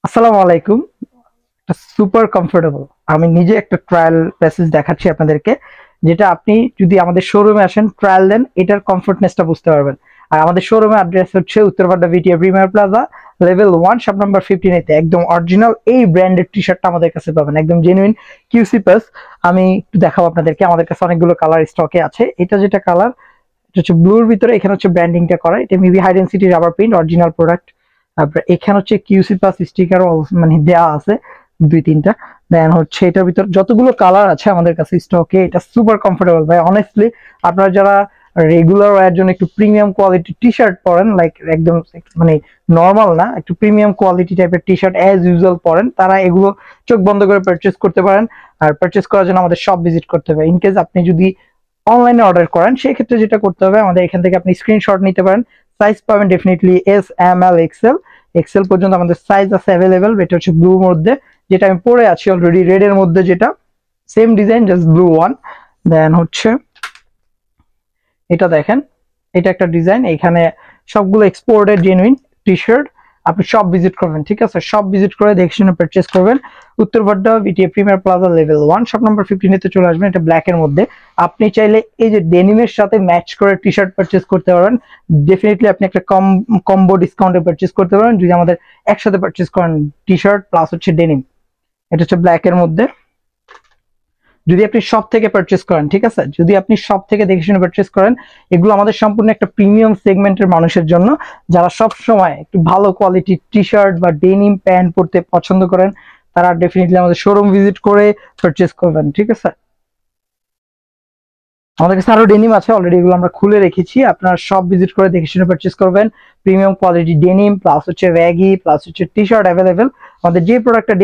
আসসালামু আলাইকুম। Super comfortable, আমি নিজে একটা ট্রায়াল প্যাসেজ দেখাচ্ছি আপনাদেরকে, যেটা আপনি যদি আমাদের শোরুমে আসেন ট্রায়াল দেন এটার কমফোর্টনেসটা বুঝতে পারবেন। আর আমাদের শোরুমে অ্যাড্রেস হচ্ছে Uttarpara VTA premier plaza, level 1, shop number 15 এতে একদম অরিজিনাল এই ব্র্যান্ডের টি শার্টটা আমাদের কাছে পাবেন, একদম জেনুইন কিউসি প্লাস। আমি একটু দেখাবো আপনাদেরকে, আমাদের কাছে অনেকগুলো কালার স্টকে আছে। এটা যেটা কালার, এটা হচ্ছে ব্লুর ভিতরে, এখানে হচ্ছে ব্র্যান্ডিংটা করা, এটা maybe high density rubber print original product. তারপরে এখানে হচ্ছে কিউসি প্লাস স্টিকারও মানে দেওয়া আছে দুই তিনটা। দেন হচ্ছে এটার ভিতর যতগুলো কালার আছে আমাদের কাছে স্টকে, এটা সুপার কমফোর্টেবল ভাই। অনেস্টলি আপনারা যারা রেগুলার ওয়ার জন্য একটু প্রিমিয়াম কোয়ালিটি টি শার্ট পরেন, লাইক একদম মানে নর্মাল না, একটু প্রিমিয়াম কোয়ালিটি টাইপের টি শার্ট অ্যাজ ইউজুয়াল পরেন, তারা এগুলো চোখ বন্ধ করে পারচেস করতে পারেন। আর পারচেস করার জন্য আমাদের শপ ভিজিট করতে হবে। ইনকেস আপনি যদি অনলাইনে অর্ডার করেন সেই ক্ষেত্রে যেটা করতে হবে, আমাদের এখান থেকে আপনি স্ক্রিনশট নিতে পারেন। সাইজ পাবেন ডেফিনেটলি এস, এম, এল, এক্সেল। এক্সেল পর্যন্ত আমাদের সাইজ আছে অ্যাভেলেবেল। এটা হচ্ছে ব্লুর মধ্যে, যেটা আমি পরে আছি অলরেডি, রেড এর মধ্যে, যেটা same design just blue one. Then হচ্ছে এটা দেখেন, এটা একটা ডিজাইন, এখানে সবগুলো এক্সপোর্টেড জেনুইন টি শার্ট। আপনি সব ভিজিট করবেন, ঠিক আছে? সব ভিজিট করে দেখে শুনে পারচেস করবেন। Uttarpara VTA premier plaza level 1, shop number 15 তে চলে আসবেন। এটা ব্ল্যাক এর মধ্যে। আপনি চাইলে এই যে ডেনিমের সাথে ম্যাচ করে টি শার্ট পারচেস করতে পারবেন। ডেফিনেটলি আপনি একটা কম্বো ডিসকাউন্টে পারচেস করতে পারবেন যদি আমাদের একসাথে পারচেস করেন, টি শার্ট প্লাস হচ্ছে ডেনিম। এটা হচ্ছে ব্ল্যাক এর মধ্যে, যদি আপনি শপ থেকে পারচেস করেন, ঠিক আছে? যদি আপনি শপ থেকে দেখে শুনে পারচেস করেন, এগুলো আমাদের সম্পূর্ণ একটা প্রিমিয়াম সেগমেন্টের মানুষের জন্য, যারা সব সময় একটু ভালো কোয়ালিটির টি শার্ট বা ডেনিম প্যান্ট পরতে পছন্দ করেন, তারা ডেফিনেটলি আমাদের শোরুম ভিজিট করে পারচেস করবেন, ঠিক আছে? আমাদের কাছে আরো ডেনিম আছে অলরেডি, এগুলো আমরা খুলে রেখেছি। আপনারা সব ভিজিট করে দেখে শুনে পারচেস করবেন। প্রিমিয়াম কোয়ালিটি ডেনিম প্লাস হচ্ছে ব্যাগি প্লাস হচ্ছে টি শার্ট অ্যাভেলেবেল। আমাদের যে প্রোডাক্টটা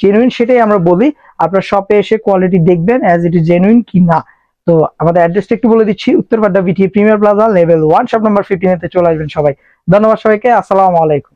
জেনুইন সেটাই আমরা বলি। আপনার শপে এসে কোয়ালিটি দেখবেন অ্যাজ ইট ইজ জেনুইন কি না। তো আমাদের অ্যাড্রেসটা একটু বলে দিচ্ছি, Uttarpara VTA premier plaza level 1, shop number 15 তে চলে আসবেন সবাই। ধন্যবাদ সবাইকে, আসসালামু আলাইকুম।